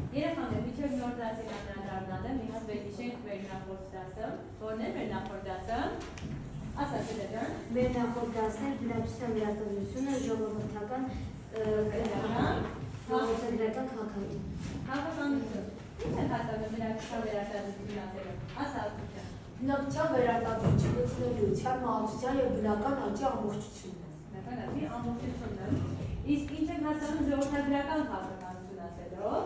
Երեխաներ, միջև նոր դասին անդրադառնալ եմ, մի հատ վերհիշենք մեր նախորդ դասը, որն է մեր նախորդ դասը, ասա Ջան։ Մեր նախորդ դասն էր բնակչության վերարտադրությունը, ժողովրդական քաղաքականություն։ Քաղաքականություն։ Ինչ են հասկանում բնակչության վերարտադրություն ասելով, ասա Ջան։ Բնակչության վերարտադրությունը ծնելիության, մահացության և բնական աճի ամբողջությունն է։ Բնական աճի ամբողջությունն է։ Իսկ ինչ են հասկանում ժողովրդագրական քաղաքականություն ասելով,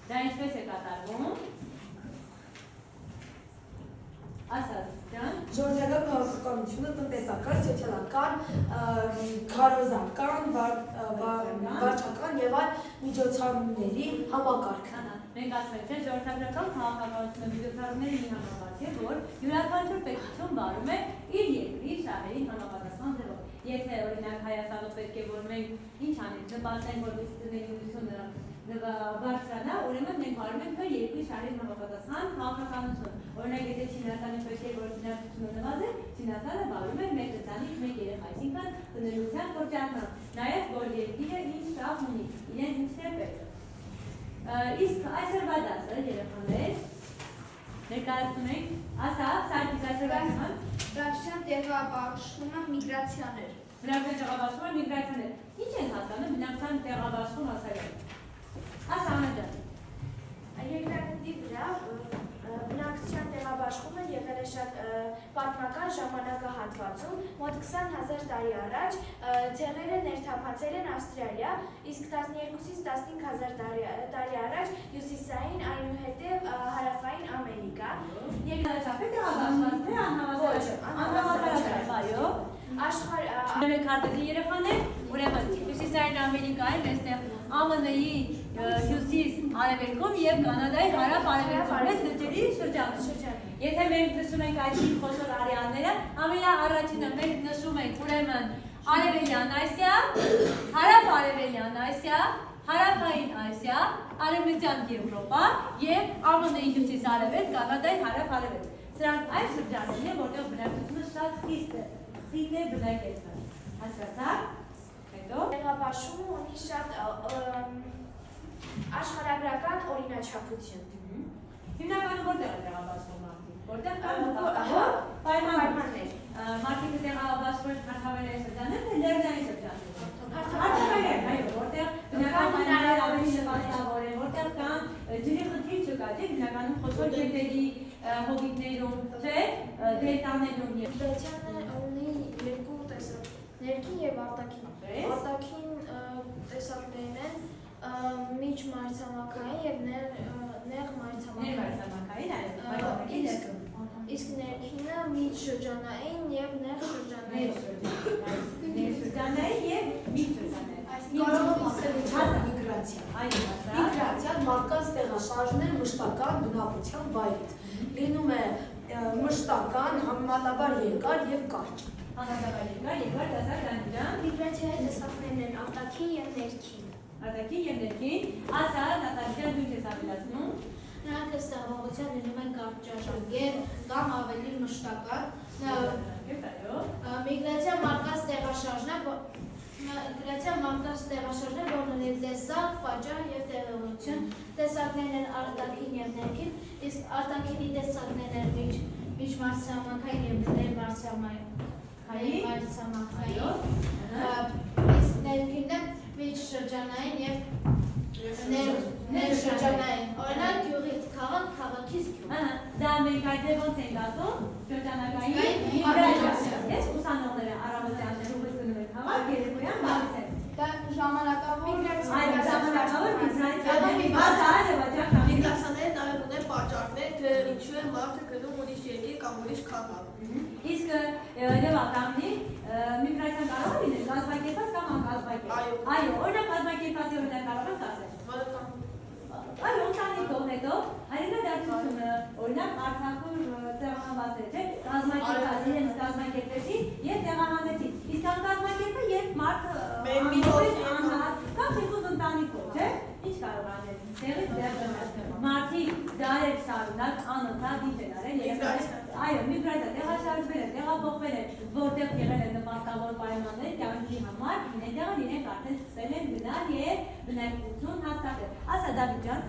դա ինչպես է կատարվում։ Ասած Ջան։ Ժողովրդական քաղաքականությունը տնտեսական, սոցիալական, քարոզական, վարչական և այլ միջոցառումների համակարգն է։ Մենք ասում ենք, թե ժողովրդական քաղաքականությունը միջոցառումների մի համակարգ է, որ յուրաքանչյուր պետություն վարում է իր երկրի շահերի համապատասխան ձևով։ Եթե օրինակ Հայաստանը պետք է որ մենք ինչ անենք, նպաստենք, որպեսզի տնտեսությունը բարձրանա, ուրեմն մենք վարում ենք մեր երկրի շահերի համապատասխան քաղաքականություն։ Օրինակ, եթե Չինաստանի պետք է որ բնակչությունը նվազի, Չինաստանը վարում է մեկ ընտանիք, մեկ երեխա, այսինքն տնտեսության կրճատմամբ, նաև որ երկիրը ինչ շահ ունի, իրենց ինչն է պետք։ Իսկ այսօրվա դասը երեխաներ ներկայացնում ենք, ասա, Սարգիս այսօրվա դասը բնակչության տեղաբաշխումը միգրացիաներ։ Բնակչության տեղաբաշխումը միգրացիաներ։ Ինչ են հասկանում բնակչության տեղաբաշխում ասելով։ Ասա Անա ջան։ Երկրագնդի վրա բնակչության տեղաբաշխումը եղել է շատ պատմական ժամանակահատվածում, մոտ 20,000 տարի առաջ ցեղերը ներթափանցել են Ավստրալիա, իսկ 12-ից 15,000 տարի առաջ հյուսիսային, այնուհետև հարավային Ամերիկա։ Երեխաներ, ուրեմն հյուսիսային Ամերիկայի, այստեղ ԱՄՆ-ի հյուսիս արևելքում և Կանադայի հարավ-արևելքում մեծ լճերի շրջանում։ Եթե մենք նշում ենք այս խոշոր արեալները, ամենաառաջինը մենք նշում ենք ուրեմն Արևելյան Ասիա, հարավ-արևելյան Ասիա, հարավային Ասիա, Արևմտյան Եվրոպա և ԱՄՆ-ի հյուսիս-արևելք, Կանադայի հարավ-արևելք։ Սրանք այս շրջաններն են, որտեղ բնակչությունը շատ խիստ է բնակեցված։ Հասկացա՞ք։ Հետո Տեղաբաշխումը ունի շատ աշխարհագրական օրինաչափություն։ հիմնականում որտեղ է տեղաբաշխվում մարդիկ, որտեղ կան նպատակավոր պայմաններ։ Մարդիկը տեղաբաշխվում հարթավայրային շրջաններն են, լեռնային շրջաններն։ Հարթավայրային, այո, որտեղ բնական պայմանները ավելի նպաստավոր են, որտեղ կան ջրի խնդիր չկա, չէ՞, բնականում խոշոր գետերի, հովիտներում, չէ՞, դելտաներում։ Միգրացիան ունի երկու տեսակ՝ ներքին և արտաքին։ Արտաքին տեսակներն են միջմայրցամաքային և նեղ մայրցամաքային, իսկ ներքինը միջշրջանային և նեղ շրջանային։ Ներշրջանային և միջշրջանային։ Կարող եմ ասել ինչ է միգրացիա։ Միգրացիան մարդկանց տեղաշարժն է մշտական բնակության վայրից։ Լինում է մշտական, համեմատաբար երկար և կարճ։ Համեմատաբար երկար, դասակ Ջան։ Միգրացիայի տեսակներն են արտաքին և ներքին։ Արտաքին և ներքին, ասա Նատալիան դու ես ավելացնում։ Նրանք ստեղծողության լինում են կարճաժամկետ կամ ավելի մշտական։ Միգրացիա մարդկանց տեղաշարժն է, որն ունի տեսակ, պատճառ և տեղողություն։ Տեսակներն են արտաքին և ներքին, իսկ արտաքինի տեսակներն են միջմայրցամաքային և ներմայրցամաքային, իսկ ներքինը միջշրջանային և ներշրջանային։ Օրինակ գյուղից քաղաք, քաղաքից գյուղ։ Դա մենք այդ ոնց ենք ասում, շրջանակային միգրացիա։ Ես ուսանողները առավոտյան ուղիղ գնում են քաղաք, երեկոյան գալիս են։ Դա ժամանակավոր միգրացիա։ Այո, ժամանակավոր միգրացիա։ Միգրացիաները նաև ունեն պատճառներ, թե ինչու է մարդը գնում ուրիշ երկիր կամ ուրիշ քաղաք։ Իսկ Լևա կամնի միգրացիան կարող է լինել կազմակերպված կամ անկազմակերպված։ Այո, օրինակ կազմակերպվածի օրինակ կարող եք ասել։ Այո, ընտանիքով հետո հայրենադարձությունը, օրինակ Արցախում տեղահանվածներ, չէ՞, կազմակերպված իրենց կազմակերպեցին և տեղահանեցին։ Իսկ անկազմակերպը երբ մարդը անհատ կամ երկուս ընտանիքով, չէ՞, ինչ կարող անել։ Տեղից դեռ մարդիկ դարեր շարունակ անընդհատ ինչ են արել երեխաներ։ Այո, միգրացիա, տեղաշարժվել են, տեղափոխվել են, որտեղ եղել են նպաստավոր պայմաններ կյանքի համար, այնտեղ իրենք արդեն սկսել օրինակություն հաստատել։ Ասա Դավիթ ջան։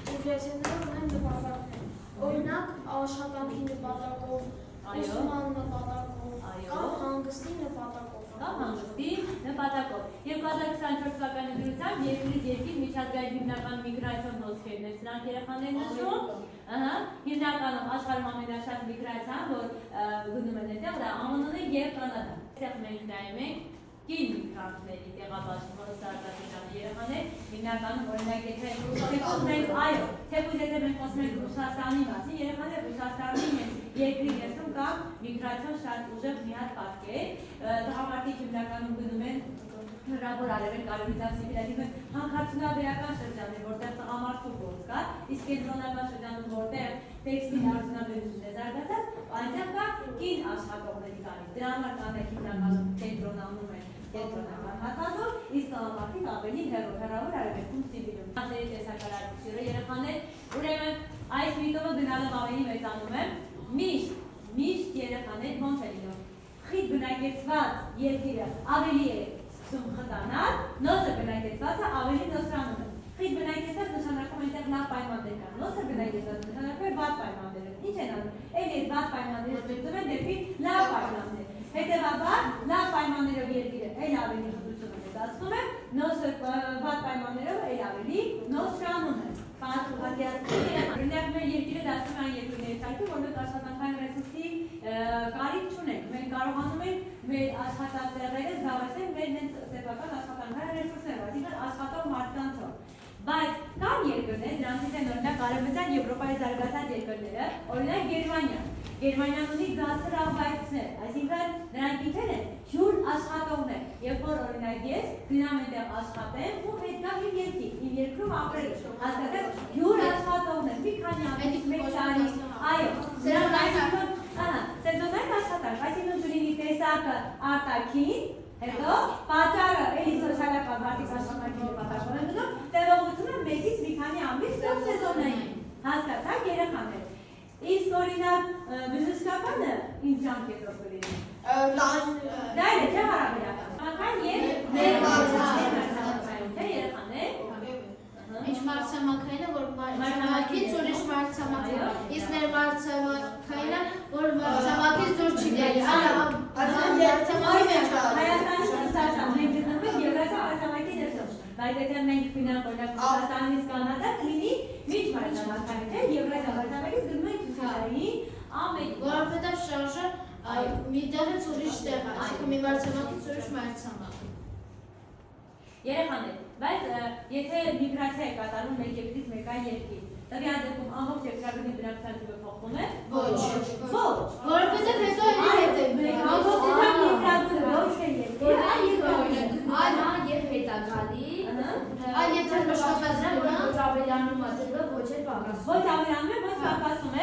Միգրացիաները ունեն նպատակներ։ Օրինակ աշխատանքի նպատակով, ուսման նպատակով, կամ հանգստի նպատակով։ Կամ հանգստի նպատակով։ 2024 թվականի դրությամբ երկրից երկիր միջազգային հիմնական միգրացիոն հոսքերն են սրանք երեխաներն նշում։ Հիմնականում աշխարհում ամենաշատ միգրացիան, որ գնում են այդտեղ, դա ԱՄՆ-ն է եւ Կանադան։ Այդտեղ մենք նայում ենք կին միգրանտների տեղաբաշխում, որը սարքացիան երեխաներ, հիմնականում օրինակ եթե խոսենք, այո, թեպուզ եթե մենք խոսենք Ռուսաստանի մասին, երեխաները Ռուսաստանի երկրի ներսում կա միգրացիոն շատ ուժեղ մի հատ պատկեր, տղամարդիկ հիմնականում գնում են հնարավոր արևել կարևորության սիմիլատիվ հանքարդյունաբերական շրջաններ, որտեղ տղամարդու գործ կա, իսկ կենտրոնական շրջանում, որտեղ տեքստիլ արդյունաբերությունն է զարգացած, այնտեղ կա կին աշխատողների կարիք։ Դրա համար կանայք հիմնականում կենտրոնանում են կենտրոնական հատվածով, իսկ տղամարդիկ ավելի հեռավոր արևելքում սիվիլում։ Կանայքի տեսակարարությունը երեխաներ, ուրեմն այս միտումը գնալով ավելի մեծանում է, միշտ երեխաներ ոնց է լինում։ Խիտ բնակեցված երկիրը ավելի է խտանալ, նոսր բնակեցվածը ավելի նոսրանում է։ Խիտ բնակեցված նշանակում այնտեղ լավ պայմաններ կան, նոսր բնակեցված նշանակում է վատ պայմաններ։ Ինչ են անում։ Էլի այդ վատ պայմանները ստեղծում են դեպի լավ պայմաններ։ Հետևաբար լավ պայմաններով երկիրը այլ ավելի հզորությունը մեծացնում է, նոսր վատ պայմաններով այլ ավելի նոսրանում է։ Օրինակ մեր երկիրը դարձնում է այն երկրների ցանկը, որ մենք աշխատանքային ռեսուրսի կարիք չունենք։ Մենք կարողանում ենք մեր աշխատատեղերը զբաղեցնել մեր սեփական աշխատանքային ռեսուրսներով, այսինքն աշխատող մարդկանցով։ Բայց կան երկրներ, դրանցից են օրինակ Արևմտյան Եվրոպայի զարգացած երկրները, օրինակ Գերմանիան։ Գերմանիան ունի գաստրոբայթներ, այսինքն նրանք ինչ են հյուր աշխատողներ, երբ որ օրինակ ես գնամ այնտեղ աշխատեմ ու հետ գամ իմ երկիր, իմ երկրում ապրել, հասկացեք, հյուր աշխատողներ, մի քանի ամիս, մեկ տարի, այո, սրանք այսինքն, սեզոնային աշխատանք, այսինքն դուրինի տեսակը արտաքին, հետո պատճառը էլի սոցիալական մարդիկ աշխատանքի նպատակով են գնում, տևողությունը մեկից մի քանի ամիս կամ սեզոնային, հասկացաք երեխաներ։ Իսկ օրինակ բժշկականը ինչ ժամկետով կլինի։ Դա էլ չէ հարաբերական։ Անկան եւ ներմարցամաքային, թե երեխաներ։ Ինչ մարտամաքայինը, որ մարտամաքից ուրիշ մարտամաքային, իսկ ներմարցամաքայինը, որ մարտամաքից դուր չի գալի։ Հայաստանի Ռուսաստան, մենք գտնվում ենք Եվրասիա մարտամաքի ներսում։ Բայց եթե մենք գնանք օրինակ Ռուսաստանից Կանադա, կլինի միջ մարտամաքային, թե Եվրասիա մարտամաքից գնում ենք Ռուսաստանի ամեն։ Որովհետև շարժը մի տեղից ուրիշ տեղ է, այսինքն մի մարտամաքից ուրիշ մարտամաք։ Երեխաներ, բայց եթե միգրացիա է կատարվում մեկ երկրից մեկ այլ երկիր, տվյալ դեպքում ամբողջ երկրագնդի բնակչության թիվը փոխվում է։ Ոչ։ Որովհետև հետո հետ է։ Ամբողջ երկրագնդը ոչ թե երկիր, Այլ եւ հետագալի Այլ եթե մշտապես Ջավելյանում ատելը ոչ է պակասում։ ոչ ավելանում է, ոչ պակասում է։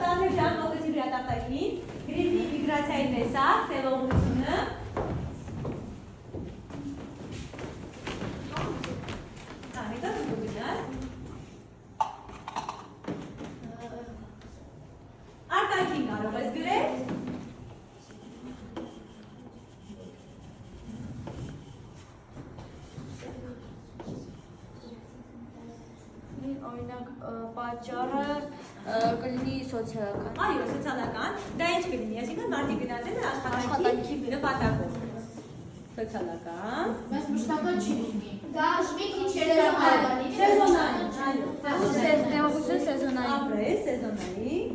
Տարբեր ժամ մոտեցի վրա տարտակին, գրիզի միգրացիայի տեսակ, տևողությունը։ Հետո դու գնաս։ Արտաքին կարող ես գրել։ Օրինակ պատճառը կլինի սոցիալական։ Այո, սոցիալական, դա ինչ կլինի, այսինքն մարդիկ գնացել են աշխատանքի նպատակով։ Սոցիալական։ Բայց մշտական չի լինի։ Դա մի քիչ Սեզոնային։ Սեզոնային, այո։ Տեղողություն սեզոնային։ Ապրես, սեզոնային։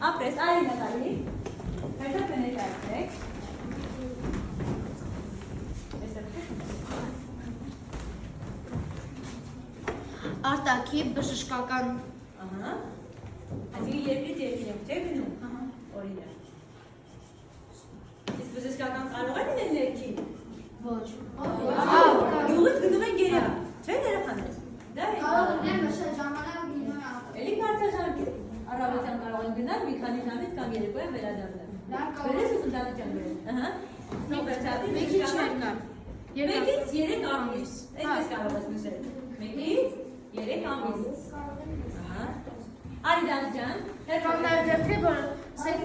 Ապրես, այլ նկարի։ Հետո կներկայացրեք։ արտաքի բժշկական Ահա։ Այսինքն երկրից երկիր եմ, չէ՞ գնում։ Օրինակ։ Իսկ բժշկական կարող է լինել ներքին։ Ոչ։ Գյուղից գնում են Գերեվա, չէ՞ երեխաներ։ Դա է։ կարող լինել մշտ ժամանակ լինում է Էլի կարծաժանք է։ Առավոտյան կարող են գնալ մի քանի ժամից կամ երեկոյան վերադառնալ։ Վերես ու Դավիթյան վերես։ Ահա։ Մի վերջացի Մի քիչ երկար։ Մեկից 3 ամիս։ Այսպես կարող ես նշել։ Մեկից 3 ամիս։ Ահա։ Արիդան ջան, Կամ նաև դեպքի, որ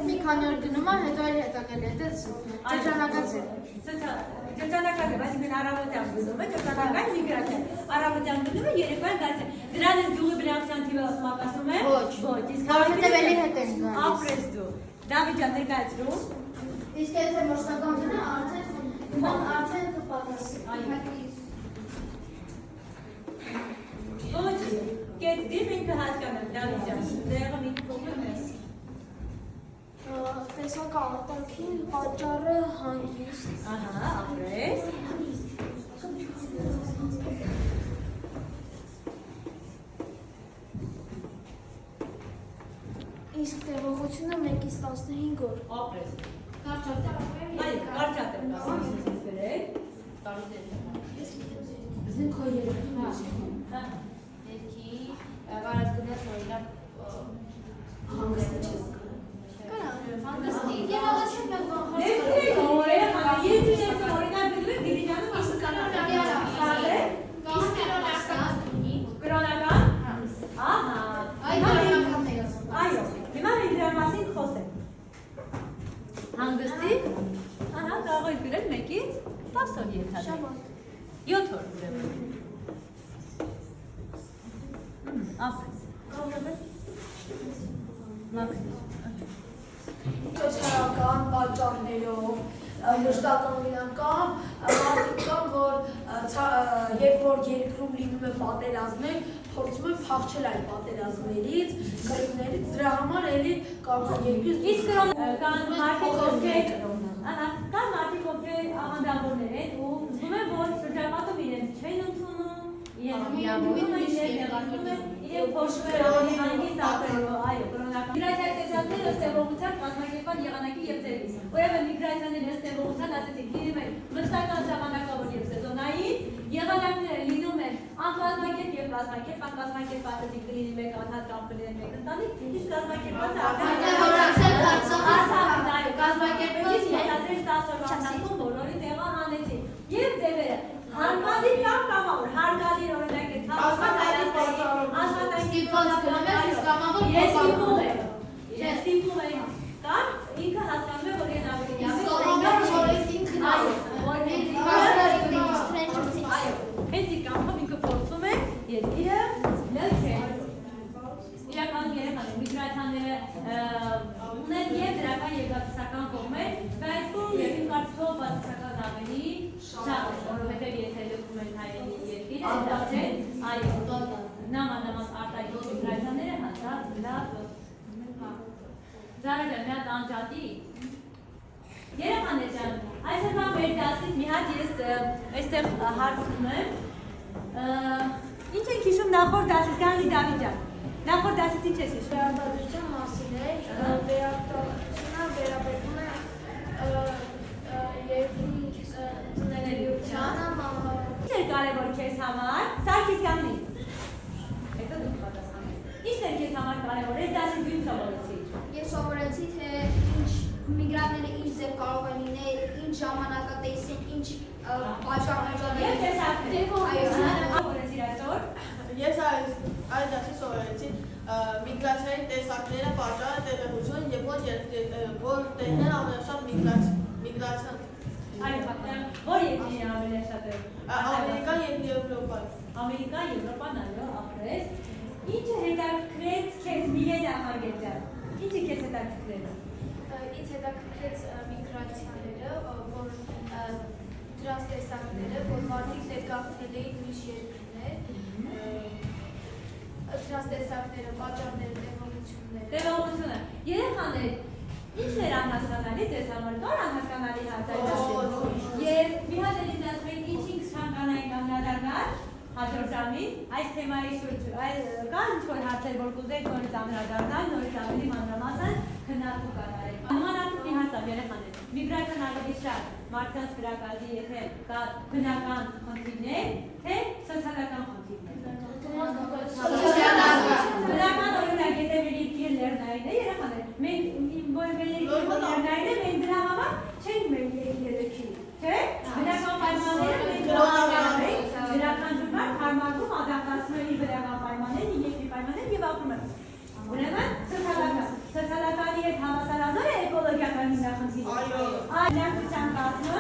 մի քանի օր գնում է, հետո այլ հետագելի է, դες ճճանակած է։ Ճճանակած է, այսինքն առավոտյան գնում է, ճճանակած միգրացիա։ Առավոտյան գնում է, երեկոյան գալիս է։ Դրանից գյուղի բնակչության թիվը ասում է։ Ոչ, իսկ Որովհետև հետ են գալիս։ ապրես դու։ Դավիթ ջան ներկայացրու։ Իսկ եթե մշտական գնա, արդեն կպատասխանի։ Ոչ, կետդիվ ինքը հասկանում, Դավիթ ջան, դեղը մի փոքր ես։ Տեսակ արտաքին պատճառը հանգիստ։ Ահա, ապրես։ Իսկ տևողությունը 1-ից 15 օր։ Ապրես։ Կարճատեմ։ Այո, կարճատեմ, ասում գրել։ Զենք քո երեխան։ Երկի, վարած գնաց օրինակ Հանգստը չես կարող։ հանգստի։ Գերավաչին մենք Ներքին օրենքը, եթե օրինակ դու դիլիջանը իսկ կրոնական։ Ահա։ Այո, հիմա մենք դրա մասին խոսենք։ Հանգստի, ահա, կարող եք գրել 1-ից 10 օր ենթադրել։ 7 օր ուրեմն։ Ապրես։ Սոցիալական պատճառներով, մշտական լինական, մարդիկ կան, որ երբ որ երկրում լինում է պատերազմներ, փորձում են փախչել այդ պատերազմներից, կրիկներից, դրա համար էլի կարող է երկրից Իսկ կան մարդիկ, ովքեր կան մարդիկ, ովքեր աղանդավորներ են ու զգում են, որ շրջապատում իրենց չեն ընդունում, իրենց միավորում են, իրենց նեղացնում են, իրենց փորձում են ավելի հանգիստ ապրելու, այո, կրոնական։ Միգրացիա տեսակները ըստ տևողության կազմակերպված եղանակի եւ ձևի։ Ուրեմն միգրացիաները ըստ տևողության ասեցիք, լինում են մշտական ժամանակավոր եւ սեզոնային, եղանակները լինում են անկազմակերպ եւ կազմակերպ, անկազմակերպ ասեցիք կլինի մեկ անհատ կամ կլինի մեկ ընտանիք, իսկ կազմակերպվածը կազմակերպելիս ենթադրել 10 օրվա ընթացքում բոլորի տեղը հանեցին։ Եվ ձևերը հարկադիր կամ կամավոր, հարկադիր օրինակ է աշխատանքի ես ստիպում եմ կան ինքը հասկանում է, որ են ավելի հենց ի կամքով ինքը փորձում է երկիրը լցել։ Իրականում երեխաները միգրացիաները ունեն և դրական և բացասական կողմեր, բայց իմ կարծիքով բացասական ավելի շատ է, որովհետև եթե լքում են հայրենի երկիրը, դարձել, այո, նամանամաս արտաքին միգրացիաները հաստատ լավ Զարա ջան, մի հատ անջատի։ Երեխաներ ջան, այսօրվա մեր դասից մի հատ ես այստեղ հարցնում եմ։ Ինչ եք հիշում նախորդ դասից, Գանլի Դավիթ ջան։ Նախորդ դասից ինչ ես հիշում։ Վերարտադրության մասին է, վերարտադրությունը վերաբերում է երկրի տնտեսությանը, Ինչ էր կարևոր քեզ համար։ Սարգիս Գանլի։ Հետո դուք պատասխանեք։ Ինչ էր քեզ համար կարևոր։ Այս դասից ինչ սովորեցի։ Ես սովորեցի, թե ինչ միգրանտները ինչ ձև կարող են լինել, ինչ ժամանակատեսին, ինչ պատճառներ Եվ տեսակներ։ այսօր։ Ես այս դասից սովորեցի միգրացիայի տեսակները, պատճառը, տևողությունը եւ որ տեղն է ամենաշատ միգրացիան։ Այո, որ երկրի է ամենաշատ է։ Ամերիկան եւ Եվրոպան։ Ամերիկա, Եվրոպան, այո, ապրես։ Ինչը հետաքրքրեց քեզ Միլենա Խարգեջյան։ Ինչը քեզ հետաքրքրեց։ ինձ հետաքրքրեց միգրացիաները, որ դրանց տեսակները, որ մարդիկ ներկայացնել էին ուրիշ երկրներ, դրանց տեսակները, պատճառները, տևողությունները։ Տևողությունը։ Երեխաներ, ինչն էր անհասկանալի ձեզ համար, կար անհասկանալի հարցեր։ Եվ մի հատ էլ ինձ ասում եք ինչ ցանկանային անդրադառնալ հաջորդ ժամին այս թեմայի շուրջ կան ինչ-որ հարցեր, որ կուզեք նորից անդրադառնալ, նորից ավելի մանրամասն քննարկում կատարել։ Մանրամասն մի հարց ա երեխաներ։ Միգրացիան ավելի շատ մարդկանց գրակազի եթե կա բնական խնդիրներ, թե սոցիալական խնդիրներ։ Բնական օրինակ եթե մեր երկիրը լեռնային է, երեխաներ, մենք որ մեր երկիրը լեռնային է, մենք դրա համար չենք մեր երկիրը, չէ՞։ Բնական պայմանները մենք դրական ջուրմար հարմարվում ադապտացնում են բնական պայմաններին, երկրի պայմաններին եւ ապրում են։ Ուրեմն սոցիալականի հետ հավասարազոր է հիմնախնդիրը։ Այո։ Այդ բնակչության կազմը,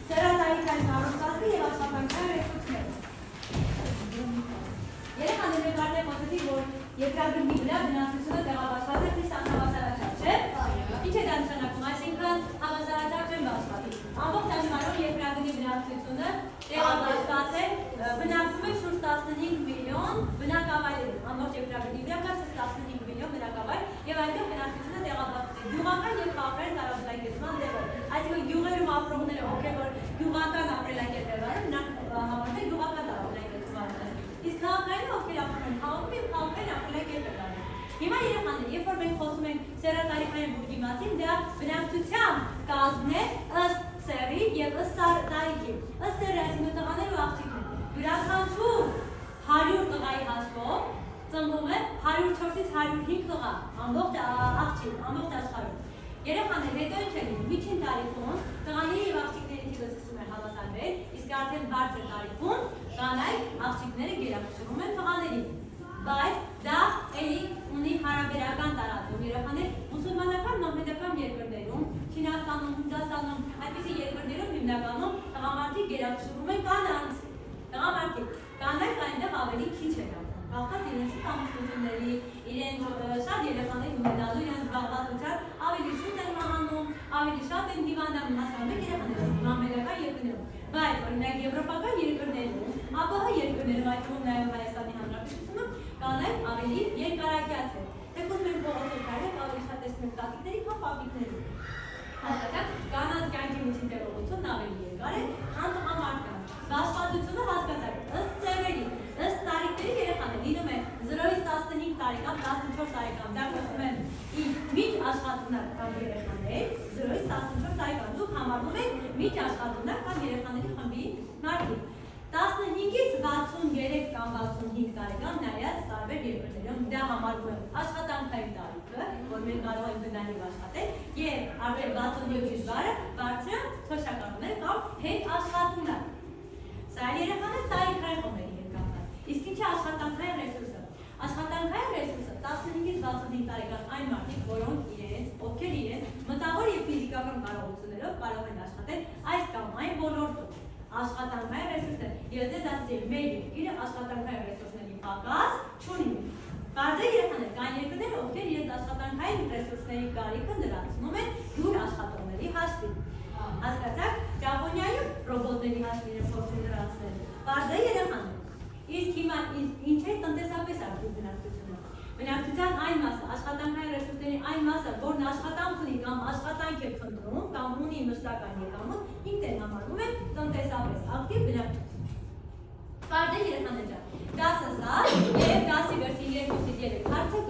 սերատարիքային կառուցվածքը եւ աշխատանքային ռեսուրսները։ Երեխաները կարծեմ ասեցի, որ երկրագրքի վրա բնակչությունը տեղաբաշխված է խիստ անհավասարաչափ, չէ՞։ Ինչ է դա նշանակում, այսինքն հավասարաչափ չեն բաշխատի։ Ամբողջ աշխարհում երկրագրքի բնակչությունը տեղաբաշխված է, բնակվում է շուրջ 15 միլիոն բնակավայրերում, ամբողջ երկրագրքի վրա կա 15 միլիոն բնակավայր եւ այնտեղ բնակչությունը տեղաբաշխված է գյուղական եւ քաղաքային տարածքայնացման ձևով։ Այսինքն գյուղերում ապրողները, ովքեր որ գյուղական ապրելակերպ են, նրանք համարվում են գյուղական տարածքայնացման։ Իսկ քաղաքային ովքեր ապրում են քաղաքում եւ քաղաքային ապրելակերպ են։ Հիմա երեխաներ, երբ որ մենք խոսում ենք սերատարիքային բուրգի մասին, դա բնակչության կազմն է ըստ սերի եւ ըստ տարիքի։ Ըստ սերի, այսինքն տղաներ ու աղջիկներ։ Յուրաքանչյուր 100 տղայի հաշվով ծնվում է 104-ից 105 տղա, ամբողջ աղջիկ, ամբողջ աշխարհում։ Երեխաներ, հետո ինչ է լինում, միջին տարիքում տղաների եւ աղջիկների թիվը սկսում է հավասարվել, իսկ արդեն բարձր տարիքում կանայք աղջիկները գերակշռում են տղաներին։ Բայց դա էլի ունի հարաբերական տարածում։ Երեխաներ, մուսուլմանական մահմեդական երկրներում, Չինաստանում, Հնդկաստանում, այդպիսի երկրներում հիմնականում տղամարդիկ գերակշռում են կանանց։ Տղամարդիկ, կանայք այնտեղ ավելի քիչ են ապրում։ Կախված իրենց ամուսնությունների, իրենց շատ երեխաներ ունենալու իրենց զբաղվածության ավելի շուտ են մահանում, ավելի շատ են դիվանանում, մասնավորապես երեխաները մահմեդական երկրներում։ Բայց օրինակ եվրոպական երկրներում, ԱՊՀ երկրներում, այդ թվում նաև Հայաստանի Հանրապետությունում կանայք ավելի երկարակյաց են։ Թեկուզ մենք փողոցով քայլենք ավելի շատ տեսնում ենք տատիկների, քան պապիկների։ Հասկացա՞ք, կանանց կյանքի միջին տևողությունն ավելի երկար է, քան տղամարդկանց։ Բաշխվածությունը հասկացաք, ըստ ծերերի, ըստ տարիքների երեխաներ լինում է 0-ից 15 տարեկան, 14 տարեկան, դա կոչվում են միջ աշխատունակ երեխաներ, 0-ից 14 տարեկան, դուք համարվում եք միջ աշխատունակ կամ երեխաների խմբի մարդիկ։ 15-ից 63 կամ 65 տարեկան նայած տարբեր երկրներում դա համարվում է աշխատանքային տարիքը, որ մենք կարող ենք գնալ եւ աշխատել, եւ արդեն 65-ից բարձր սոցիալական կամ հետ աշխատունակ։ Սա երեխաները տարիքային խմբերի հետ կապված։ Իսկ ինչ է աշխատանքային ռեսուրսը։ Աշխատանքային ռեսուրսը 15-ից 65 տարեկան այն մարդիկ, որոնք ովքեր իրենց մտավոր եւ ֆիզիկական կարողություններով կարող են աշխատել այս կամ այն ոլորտում։ Աշխատանքային ռեսուրսներ, եւ դες ասեցի, մեր երկիրը աշխատանքային ռեսուրսների պակաս չունի։ Բարձր երեխաներ կան երկրներ, ովքեր իրենց աշխատանքային ռեսուրսների կարիքը լրացնում են յուր աշխատողների հաշվին։ Հասկացաք, Ճապոնիայում ռոբոտների հաշվին են փորձում լրացնել։ Բարձր երեխաներ։ Իսկ հիմա ինչ է տնտեսապես ակտիվ բնակչությունը։ Բնակչության այն մասը, աշխատանքային ռեսուրսների այն մասը, որն աշխատանք ունի կամ աշխատանք է փնտրում կամ ունի մշտական եկամուտ, ինքն համարվում է տնտեսապես ակտիվ բնակչություն։ Բարձր երեխաներ ջան, 10 սա եւ 10-ի վերջին 2-ից 3 հարցը